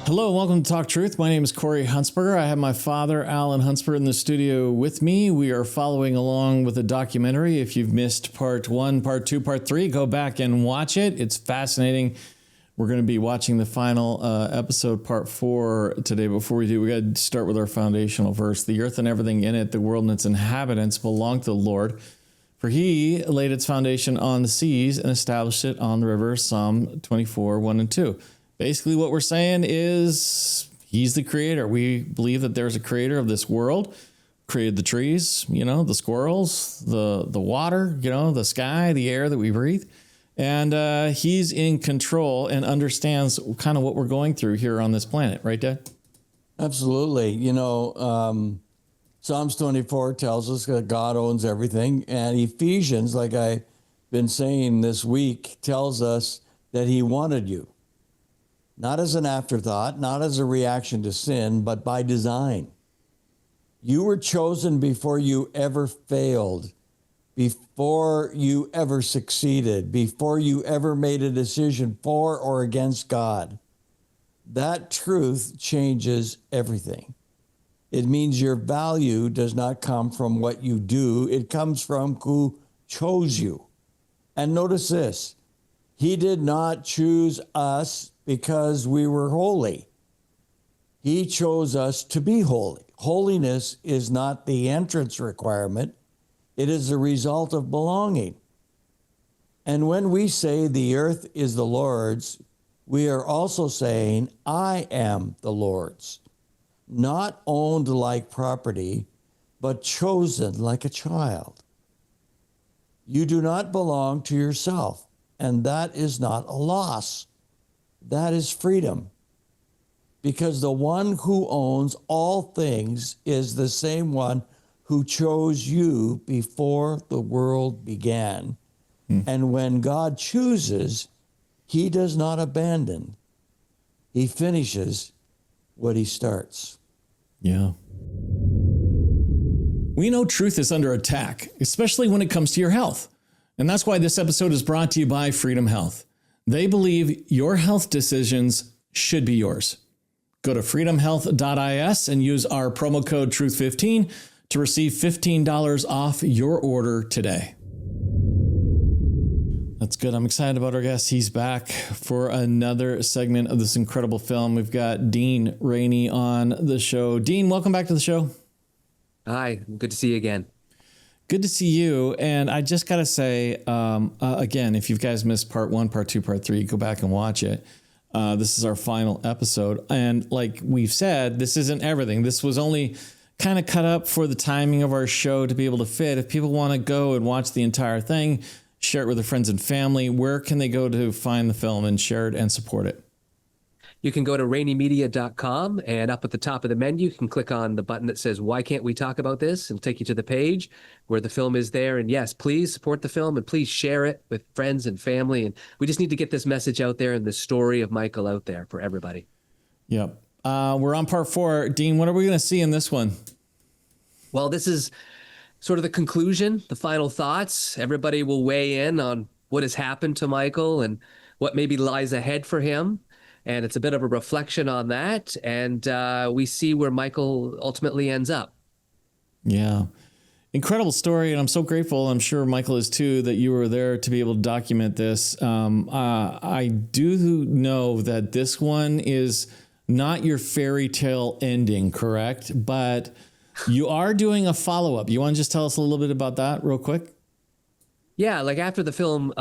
Hello, welcome to Talk Truth. My name is Corey Huntsberger. I have my father, Alan Huntsberger, in the studio with me. We are following along with a documentary. If you've missed part 1, part 2, part 3, go back and watch it. It's fascinating. We're going to be watching the final episode, part 4, today. Before we do, we got to start with our foundational verse. The earth and everything in it, the world and its inhabitants belong to the Lord. For he laid its foundation on the seas and established it on the rivers. Psalm 24, 1 and 2. Basically, what we're saying is he's the creator. We believe that there's a creator of this world, created the trees, the squirrels, the water, the sky, the air that we breathe. And he's in control and understands kind of what we're going through here on this planet. Right, Dad? Absolutely. Psalms 24 tells us that God owns everything. And Ephesians, like I've been saying this week, tells us that he wanted you. Not as an afterthought, not as a reaction to sin, but by design. You were chosen before you ever failed, before you ever succeeded, before you ever made a decision for or against God. That truth changes everything. It means your value does not come from what you do. It comes from who chose you. And notice this, he did not choose us because we were holy. He chose us to be holy. Holiness is not the entrance requirement. It is the result of belonging. And when we say the earth is the Lord's, we are also saying, I am the Lord's. Not owned like property, but chosen like a child. You do not belong to yourself, and that is not a loss. That is freedom. Because the one who owns all things is the same one who chose you before the world began. And when God chooses, he does not abandon. He finishes what he starts. Yeah. We know truth is under attack, especially when it comes to your health. And that's why this episode is brought to you by Freedom Health. They believe your health decisions should be yours. Go to freedomhealth.is and use our promo code TRUTH15 to receive $15 off your order today. That's good. I'm excited about our guest. He's back for another segment of this incredible film. We've got Dean Rainey on the show. Dean, welcome back to the show. Hi, good to see you again. Good to see you. And I just got to say, again, if you guys missed part 1, part 2, part 3, go back and watch it. This is our final episode. And like we've said, this isn't everything. This was only kind of cut up for the timing of our show to be able to fit. If people want to go and watch the entire thing, share it with their friends and family, where can they go to find the film and share it and support it? You can go to raineymedia.com, and up at the top of the menu, you can click on the button that says, why can't we talk about this? It'll take you to the page where the film is there. And yes, please support the film and please share it with friends and family. And we just need to get this message out there and the story of Michael out there for everybody. Yep. We're on part 4. Dean, what are we going to see in this one? Well, this is sort of the conclusion, the final thoughts. Everybody will weigh in on what has happened to Michael and what maybe lies ahead for him. And it's a bit of a reflection on that. And we see where Michael ultimately ends up. Yeah. Incredible story. And I'm so grateful, I'm sure Michael is too, that you were there to be able to document this. I do know that this one is not your fairy tale ending, correct? But you are doing a follow-up. You want to just tell us a little bit about that real quick? Yeah, like after the film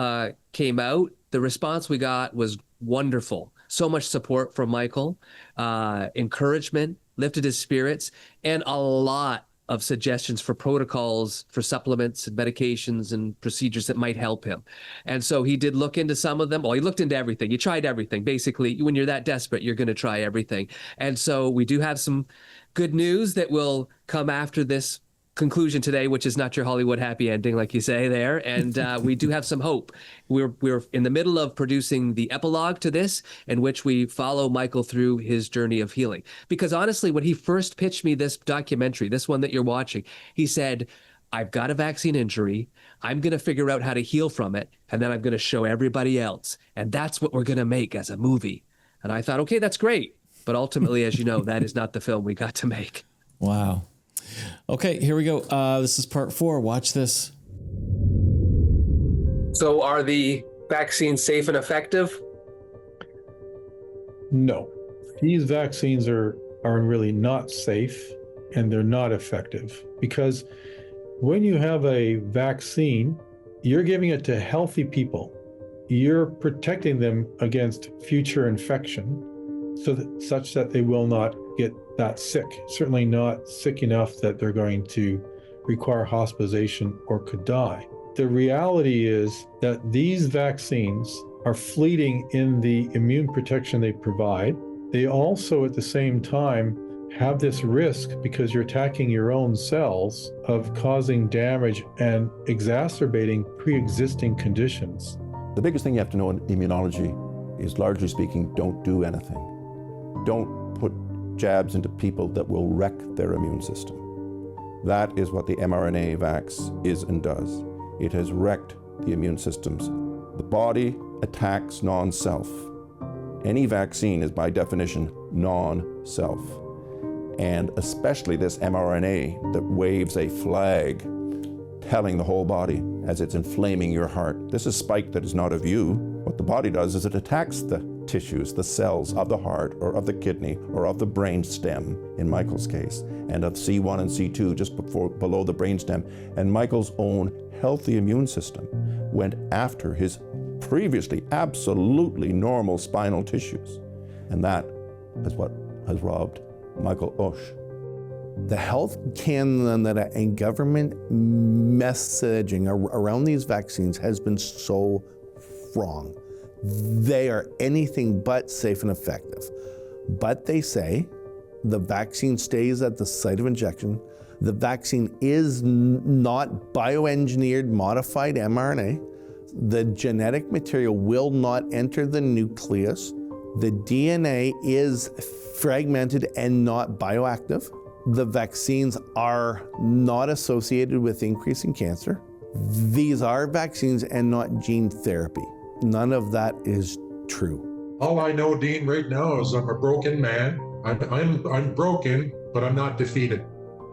came out, the response we got was wonderful. So much support from Michael, encouragement, lifted his spirits, and a lot of suggestions for protocols, for supplements and medications and procedures that might help him. And so he did look into some of them. Well, he looked into everything. You tried everything. Basically, when you're that desperate, you're going to try everything. And so we do have some good news that will come after this conclusion today, which is not your Hollywood happy ending, like you say there. And we do have some hope. We're in the middle of producing the epilogue to this, in which we follow Michael through his journey of healing. Because honestly, when he first pitched me this documentary, this one that you're watching, he said, I've got a vaccine injury. I'm going to figure out how to heal from it. And then I'm going to show everybody else. And that's what we're going to make as a movie. And I thought, okay, that's great. But ultimately, as you know, that is not the film we got to make. Wow. Okay, here we go. This is part 4. Watch this. So are the vaccines safe and effective? No, these vaccines are really not safe, and they're not effective, because when you have a vaccine, you're giving it to healthy people. You're protecting them against future infection such that they will not get that sick, certainly not sick enough that they're going to require hospitalization or could die. The reality is that these vaccines are fleeting in the immune protection they provide. They also, at the same time, have this risk, because you're attacking your own cells, of causing damage and exacerbating pre-existing conditions. The biggest thing you have to know in immunology is, largely speaking, don't do anything. Don't put jabs into people that will wreck their immune system. That is what the mRNA vax is and does. It has wrecked the immune systems. The body attacks non-self. Any vaccine is by definition non-self. And especially this mRNA that waves a flag telling the whole body as it's inflaming your heart, this is spike that is not of you. What the body does is it attacks the tissues, the cells of the heart or of the kidney or of the brain stem, in Michael's case, and of C1 and C2 just below the brain stem. And Michael's own healthy immune system went after his previously absolutely normal spinal tissues. And that is what has robbed Michael Osh. The Health Canada and government messaging around these vaccines has been so wrong. They are anything but safe and effective. But they say the vaccine stays at the site of injection. The vaccine is not bioengineered modified mRNA. The genetic material will not enter the nucleus. The DNA is fragmented and not bioactive. The vaccines are not associated with increasing cancer. These are vaccines and not gene therapy. None of that is true. All I know, Dean, right now is I'm a broken man. I'm broken, but I'm not defeated.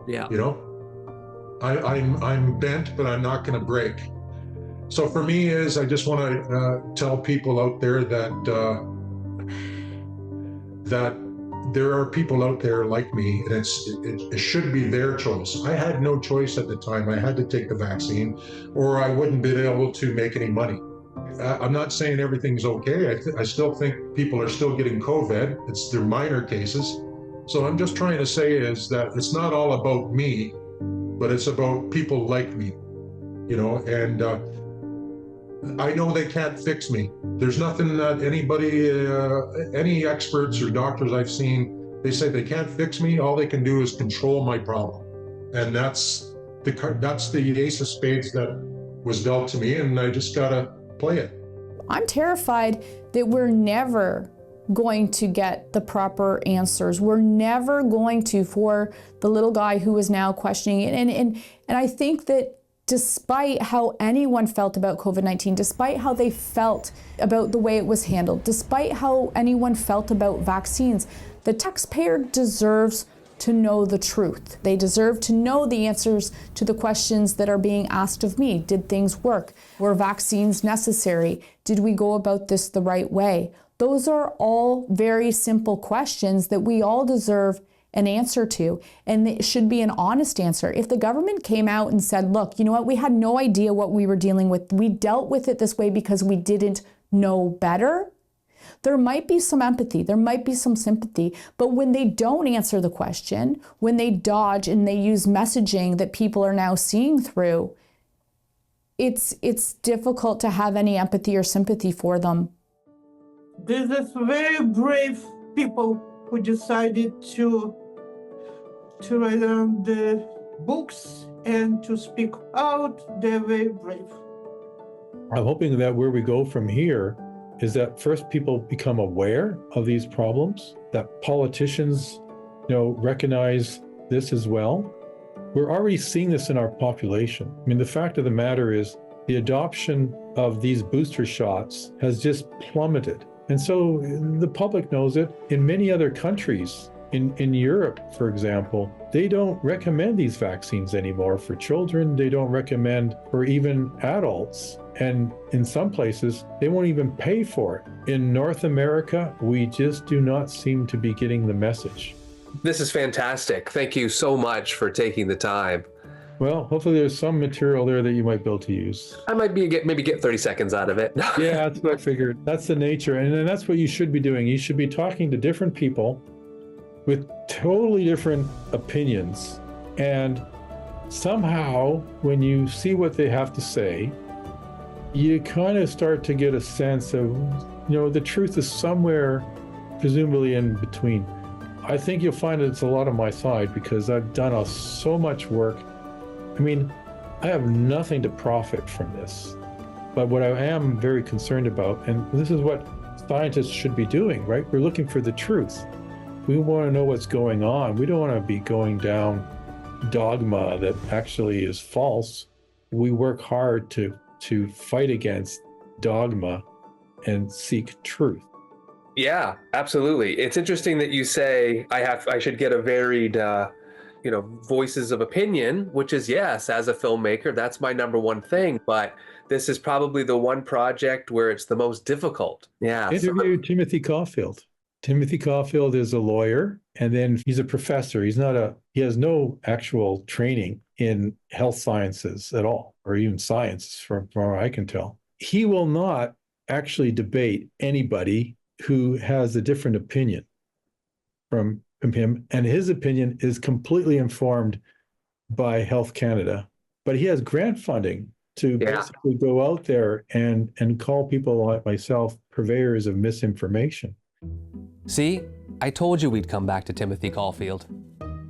Yeah. You know, I'm bent, but I'm not going to break. So for me, is I just want to tell people out there that that there are people out there like me, and it should be their choice. I had no choice at the time. I had to take the vaccine, or I wouldn't be able to make any money. I'm not saying everything's okay. I still think people are still getting COVID. They're minor cases. So I'm just trying to say is that it's not all about me, but it's about people like me, you know, and I know they can't fix me. There's nothing that anybody, any experts or doctors I've seen, they say they can't fix me. All they can do is control my problem. And that's the ace of spades that was dealt to me, and I just gotta play it. I'm terrified that we're never going to get the proper answers. We're never going to, for the little guy who is now questioning it. And I think that despite how anyone felt about COVID-19, despite how they felt about the way it was handled, despite how anyone felt about vaccines, the taxpayer deserves to know the truth. They deserve to know the answers to the questions that are being asked of me. Did things work? Were vaccines necessary? Did we go about this the right way? Those are all very simple questions that we all deserve an answer to, and it should be an honest answer. If the government came out and said, look, you know what, we had no idea what we were dealing with, we dealt with it this way because we didn't know better, there might be some empathy, there might be some sympathy. But when they don't answer the question, when they dodge and they use messaging that people are now seeing through, it's difficult to have any empathy or sympathy for them. This is very brave people who decided to write down the books and to speak out. They're very brave. I'm hoping that where we go from here is that first people become aware of these problems, that politicians, recognize this as well. We're already seeing this in our population. I mean, the fact of the matter is the adoption of these booster shots has just plummeted. And so the public knows it. In many other countries, in Europe, for example, they don't recommend these vaccines anymore for children. They don't recommend for even adults. And in some places, they won't even pay for it. In North America, we just do not seem to be getting the message. This is fantastic. Thank you so much for taking the time. Well, hopefully there's some material there that you might be able to use. I might maybe get 30 seconds out of it. Yeah, that's what I figured. That's the nature. And then that's what you should be doing. You should be talking to different people with totally different opinions. And somehow, when you see what they have to say, you kind of start to get a sense of, the truth is somewhere presumably in between. I think you'll find it's a lot on my side because I've done so much work. I mean, I have nothing to profit from this, but what I am very concerned about, and this is what scientists should be doing, right? We're looking for the truth. We want to know what's going on. We don't want to be going down dogma that actually is false. We work hard to fight against dogma and seek truth. Yeah, absolutely. It's interesting that you say I should get a varied voices of opinion, which is, yes, as a filmmaker, that's my number one thing. But this is probably the one project where it's the most difficult. Yeah. Interview Timothy Caulfield. Timothy Caulfield is a lawyer, and then he's a professor. He has no actual training in health sciences at all, or even science, from what I can tell. He will not actually debate anybody who has a different opinion from him, and his opinion is completely informed by Health Canada. But he has grant funding to basically go out there and call people like myself purveyors of misinformation. See, I told you we'd come back to Timothy Caulfield.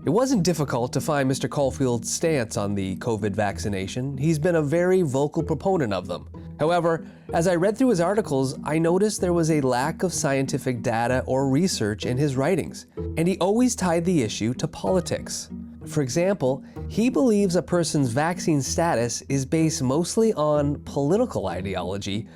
It wasn't difficult to find Mr. Caulfield's stance on the COVID vaccination. He's been a very vocal proponent of them. However, as I read through his articles, I noticed there was a lack of scientific data or research in his writings, and he always tied the issue to politics. For example, he believes a person's vaccine status is based mostly on political ideology,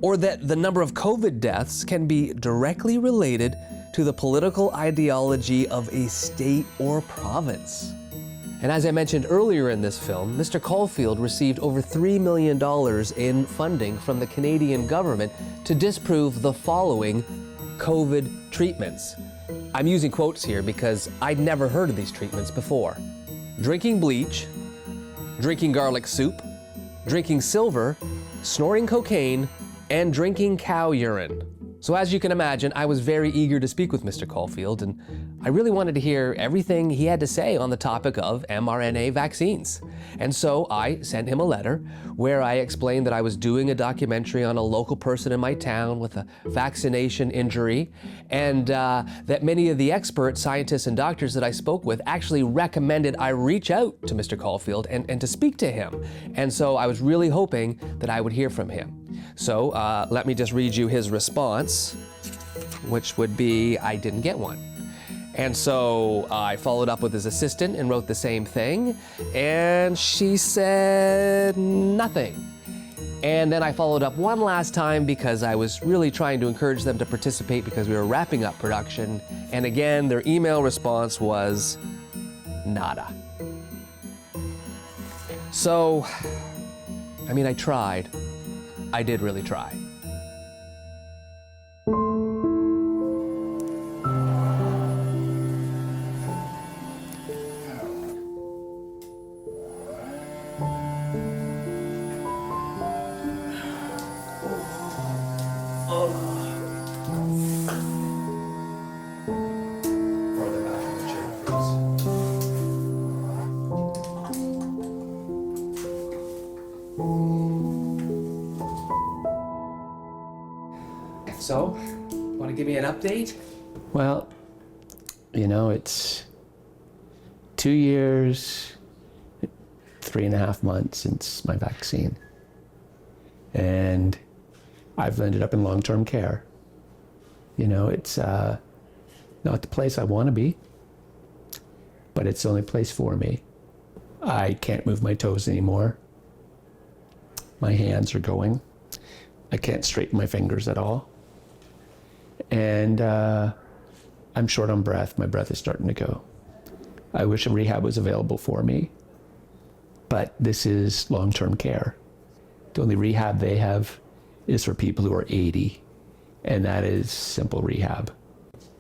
or that the number of COVID deaths can be directly related to the political ideology of a state or province. And as I mentioned earlier in this film, Mr. Caulfield received over $3 million in funding from the Canadian government to disprove the following COVID treatments. I'm using quotes here because I'd never heard of these treatments before. Drinking bleach, drinking garlic soup, drinking silver, snorting cocaine, and drinking cow urine. So as you can imagine, I was very eager to speak with Mr. Caulfield, and I really wanted to hear everything he had to say on the topic of mRNA vaccines. And so I sent him a letter where I explained that I was doing a documentary on a local person in my town with a vaccination injury, and that many of the expert scientists and doctors that I spoke with actually recommended I reach out to Mr. Caulfield and to speak to him. And so I was really hoping that I would hear from him. So let me just read you his response, which would be, I didn't get one. And so I followed up with his assistant and wrote the same thing, and she said nothing. And then I followed up one last time because I was really trying to encourage them to participate because we were wrapping up production. And again, their email response was nada. So, I mean, I tried. I did really try. So, want to give me an update? Well, you know, it's 2 years, 3.5 months since my vaccine. And I've ended up in long-term care. You know, it's not the place I want to be, but it's the only place for me. I can't move my toes anymore. My hands are going. I can't straighten my fingers at all. And I'm short on breath. My breath is starting to go. I wish a rehab was available for me, but this is long-term care. The only rehab they have is for people who are 80, and that is simple rehab.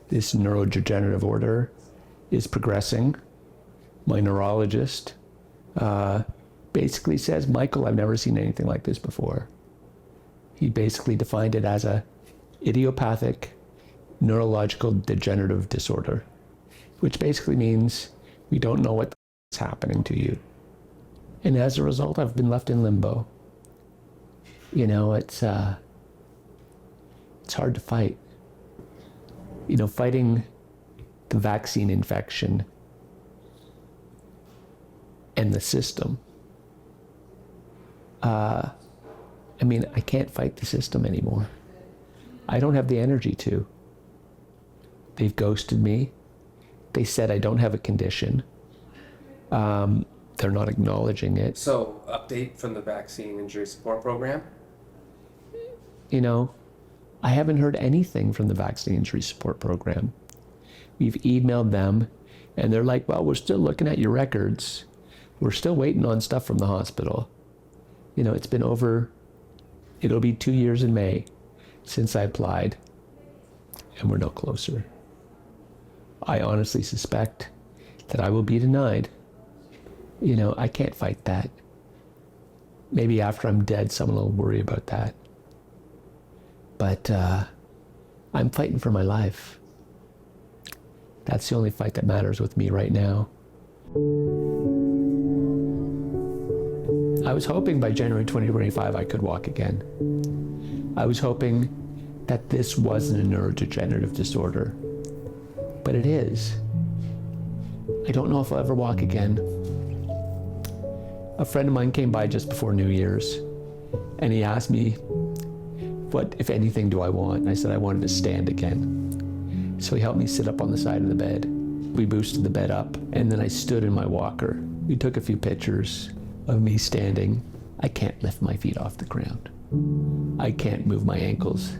This neurodegenerative order is progressing. My neurologist basically says, Michael, I've never seen anything like this before. He basically defined it as a idiopathic neurological degenerative disorder, which basically means we don't know what's happening to you. And as a result, I've been left in limbo. You know, it's hard to fight. You know, fighting the vaccine infection and the system. I mean, I can't fight the system anymore. I don't have the energy to. They've ghosted me. They said I don't have a condition. They're not acknowledging it. So, update from the Vaccine Injury Support Program? You know, I haven't heard anything from the Vaccine Injury Support Program. We've emailed them, and they're like, well, we're still looking at your records. We're still waiting on stuff from the hospital. You know, it's been it'll be 2 years in May since I applied, and we're no closer. I honestly suspect that I will be denied. You know, I can't fight that. Maybe after I'm dead, someone will worry about that. But I'm fighting for my life. That's the only fight that matters with me right now. I was hoping by January 2025 I could walk again. I was hoping that this wasn't a neurodegenerative disorder, but it is. I don't know if I'll ever walk again. A friend of mine came by just before New Year's, and he asked me, what, if anything, do I want? And I said I wanted to stand again. So he helped me sit up on the side of the bed. We boosted the bed up, and then I stood in my walker. We took a few pictures of me standing. I can't lift my feet off the ground. I can't move my ankles.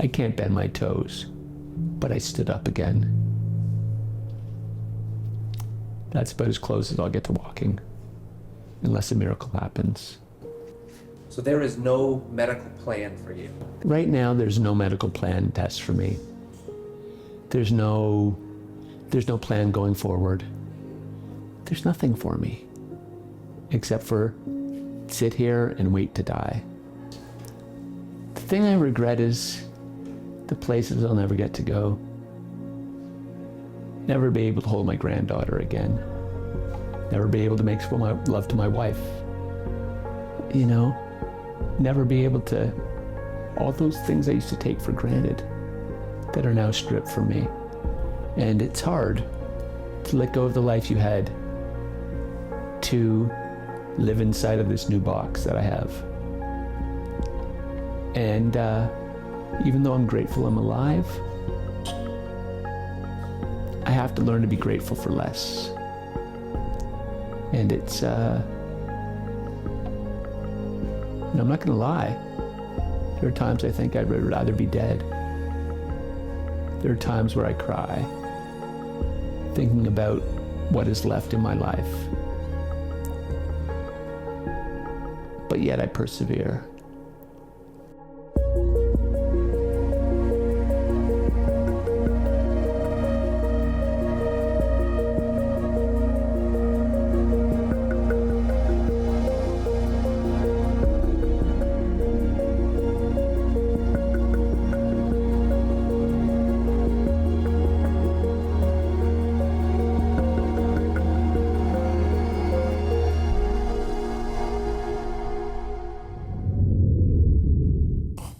I can't bend my toes, but I stood up again. That's about as close as I'll get to walking, unless a miracle happens. So there is no medical plan for you? Right now, there's no medical plan test for me. There's no plan going forward. There's nothing for me, except for sit here and wait to die. The thing I regret is the places I'll never get to go. Never be able to hold my granddaughter again. Never be able to make love to my wife. You know, never be able to, all those things I used to take for granted that are now stripped from me. And it's hard to let go of the life you had to live inside of this new box that I have. And even though I'm grateful I'm alive, I have to learn to be grateful for less. And it's, I'm not gonna lie. There are times I think I'd rather be dead. There are times where I cry, thinking about what is left in my life. But yet I persevere.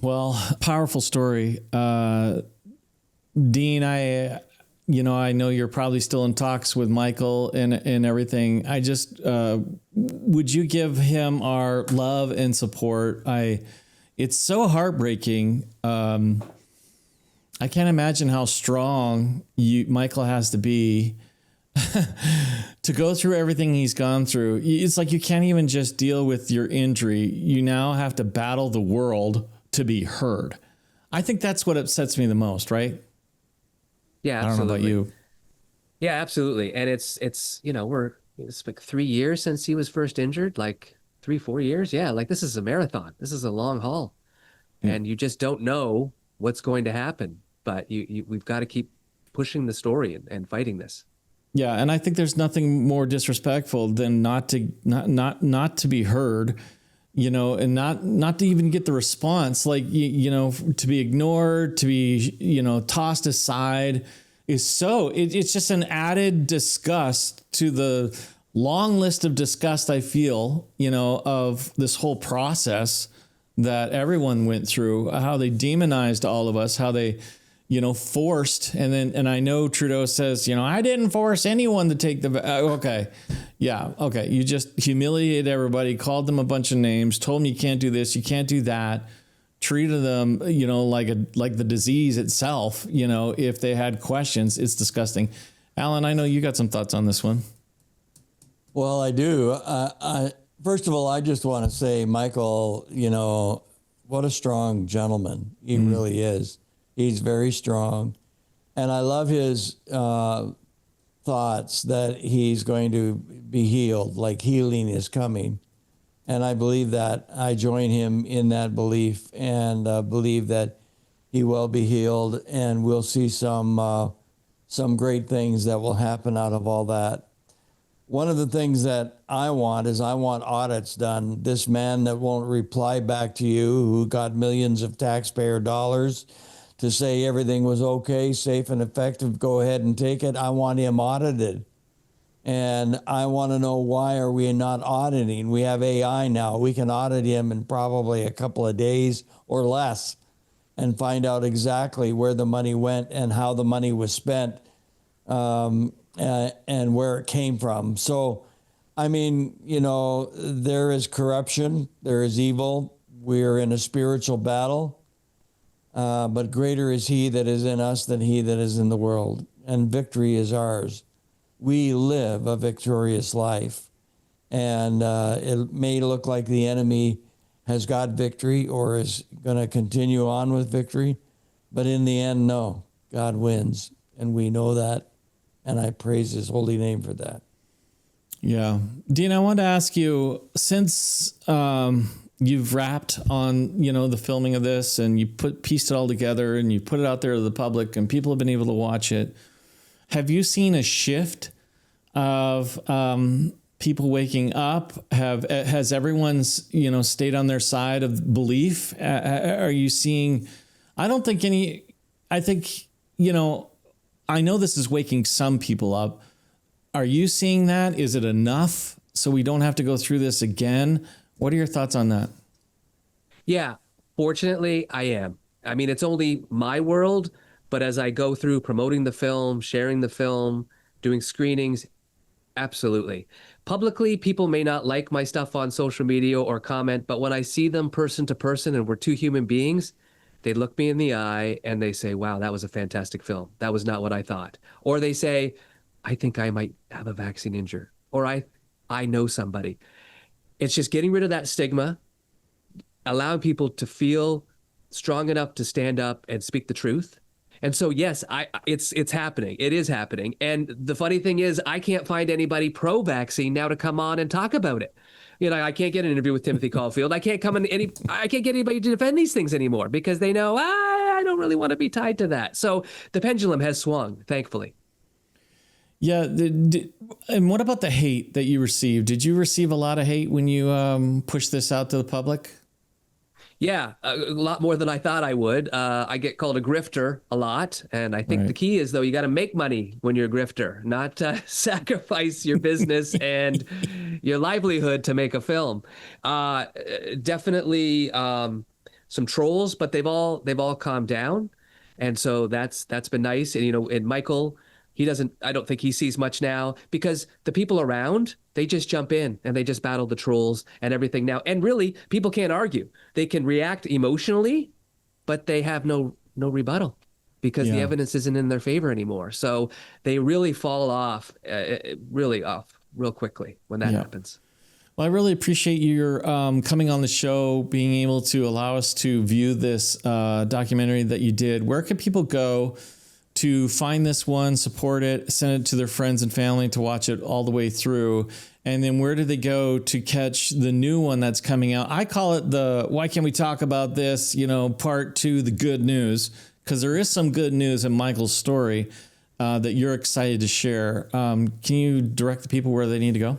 Well, powerful story. Dean, I know you're probably still in talks with Michael and everything. I just, would you give him our love and support? It's so heartbreaking. I can't imagine how strong Michael has to be to go through everything he's gone through. It's like you can't even just deal with your injury. You now have to battle the world to be heard. I think that's what upsets me the most, right? Yeah, I don't know about absolutely. you. Yeah, absolutely. And it's it's like 3 years since he was first injured, like 3, 4 years. Yeah, like this is a marathon. This is a long haul. Yeah. And you just don't know what's going to happen. But we've got to keep pushing the story and fighting this. Yeah, and I think there's nothing more disrespectful than not to be heard, and not to even get the response, like to be ignored, to be tossed aside is it's just an added disgust to the long list of disgust I feel, of this whole process that everyone went through, how they demonized all of us, how they forced. And I know Trudeau says, I didn't force anyone to take okay. Yeah. Okay. You just humiliated everybody, called them a bunch of names, told them you can't do this, you can't do that, treated them, like the disease itself, if they had questions. It's disgusting. Alan, I know you got some thoughts on this one. Well, I do. First of all, I just want to say, Michael, what a strong gentleman. He really is. He's very strong. And I love his thoughts that he's going to be healed, like healing is coming. And I believe that. I join him in that belief and believe that he will be healed, and we'll see some great things that will happen out of all that. One of the things that I want audits done. This man that won't reply back to you, who got millions of taxpayer dollars to say everything was okay, safe and effective, go ahead and take it. I want him audited. And I want to know, why are we not auditing? We have AI now. We can audit him in probably a couple of days or less and find out exactly where the money went and how the money was spent, and where it came from. So, I mean, there is corruption, there is evil. We're in a spiritual battle, but greater is he that is in us than he that is in the world. And victory is ours. We live a victorious life. And it may look like the enemy has got victory or is going to continue on with victory. But in the end, no, God wins. And we know that. And I praise his holy name for that. Yeah. Dean, I want to ask you, since you've wrapped on, the filming of this, and you pieced it all together and you put it out there to the public and people have been able to watch it, have you seen a shift of people waking up? Has everyone's, stayed on their side of belief? Are you seeing, I think, I know this is waking some people up. Are you seeing that? Is it enough so we don't have to go through this again? What are your thoughts on that? Yeah, fortunately, I am. I mean, it's only my world, but as I go through promoting the film, sharing the film, doing screenings, absolutely. Publicly, people may not like my stuff on social media or comment, but when I see them person to person and we're two human beings, they look me in the eye and they say, wow, that was a fantastic film. That was not what I thought. Or they say, I think I might have a vaccine injury, or I know somebody. It's just getting rid of that stigma, allowing people to feel strong enough to stand up and speak the truth. And so, yes, it's happening. It is happening. And the funny thing is, I can't find anybody pro-vaccine now to come on and talk about it. I can't get an interview with Timothy Caulfield. I can't I can't get anybody to defend these things anymore because they know I don't really want to be tied to that. So the pendulum has swung, thankfully. Yeah. And what about the hate that you received? Did you receive a lot of hate when you pushed this out to the public? Yeah, a lot more than I thought I would. I get called a grifter a lot. And I think the key is, though, you got to make money when you're a grifter, not sacrifice your business and your livelihood to make a film. Definitely some trolls, but they've all calmed down. And so that's been nice. And, and Michael, I don't think he sees much now because the people around, they just jump in and they just battle the trolls and everything now. And really, people can't argue. They can react emotionally, but they have no rebuttal because the evidence isn't in their favor anymore. So they really fall off, real quickly when that happens. Well, I really appreciate your coming on the show, being able to allow us to view this documentary that you did. Where can people go to find this one, support it, send it to their friends and family to watch it all the way through? And then where do they go to catch the new one that's coming out? I call it the Why Can't We Talk About This, part 2, the good news, because there is some good news in Michael's story that you're excited to share. Can you direct the people where they need to go?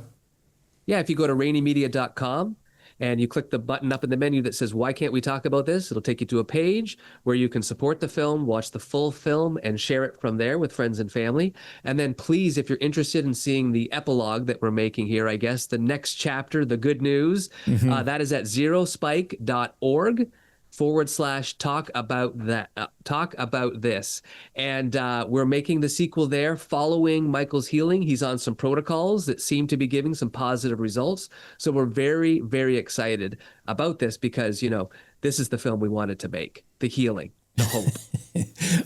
Yeah, if you go to raineymedia.com and you click the button up in the menu that says, Why Can't We Talk About This? It'll take you to a page where you can support the film, watch the full film, and share it from there with friends and family. And then please, if you're interested in seeing the epilogue that we're making here, I guess, the next chapter, the good news, that is at zerospike.org/talk about this. And we're making the sequel there following Michael's healing. He's on some protocols that seem to be giving some positive results. So we're very, very excited about this because, this is the film we wanted to make, the healing, the hope.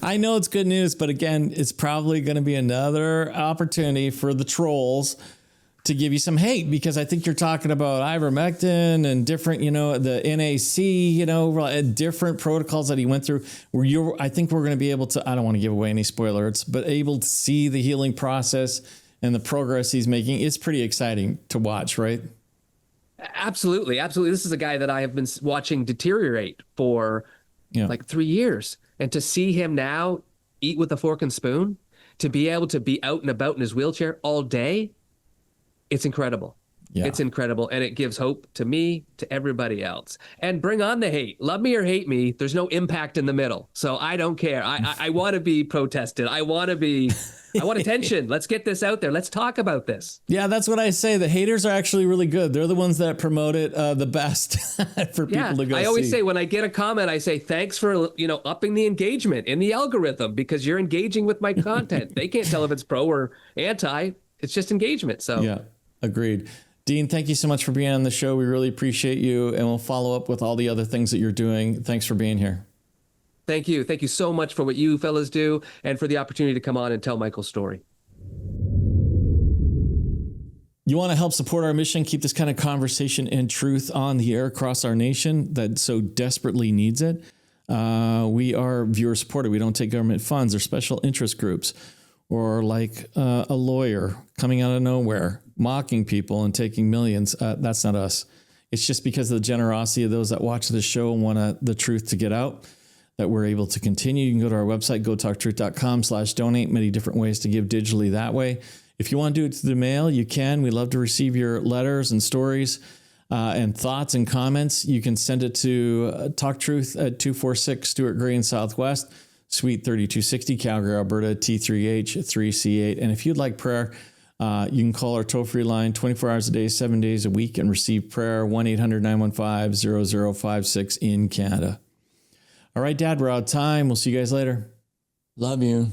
I know it's good news, but again, it's probably going to be another opportunity for the trolls to give you some hate, because I think you're talking about ivermectin and different, the NAC, different protocols that he went through. I think we're going to be able to, I don't want to give away any spoilers, but able to see the healing process and the progress he's making. It's pretty exciting to watch, right? Absolutely. Absolutely. This is a guy that I have been watching deteriorate for like 3 years. And to see him now eat with a fork and spoon, to be able to be out and about in his wheelchair all day, it's incredible. Yeah. It's incredible. And it gives hope to me, to everybody else. And bring on the hate. Love me or hate me. There's no impact in the middle. So I don't care. I want to be protested. I want attention. Let's get this out there. Let's talk about this. Yeah, that's what I say. The haters are actually really good. They're the ones that promote it the best for people to go see. I always say when I get a comment, I say, thanks for, upping the engagement in the algorithm because you're engaging with my content. They can't tell if it's pro or anti. It's just engagement. So yeah. Agreed. Dean, thank you so much for being on the show. We really appreciate you, and we'll follow up with all the other things that you're doing. Thanks for being here. Thank you. Thank you so much for what you fellas do and for the opportunity to come on and tell Michael's story. You want to help support our mission, keep this kind of conversation and truth on the air across our nation that so desperately needs it. We are viewer supported. We don't take government funds or special interest groups or like a lawyer coming out of nowhere, mocking people and taking millions. That's not us. It's just because of the generosity of those that watch the show and want the truth to get out that we're able to continue. You can go to our website, gotalktruth.com/donate. Many different ways to give digitally that way. If you want to do it through the mail, you can. We love to receive your letters and stories and thoughts and comments. You can send it to Talk Truth at 246 Stuart Gray in Southwest, Suite 3260, Calgary, Alberta, T3H3C8. And if you'd like prayer, you can call our toll-free line 24 hours a day, 7 days a week, and receive prayer, 1-800-915-0056 in Canada. All right, Dad, we're out of time. We'll see you guys later. Love you.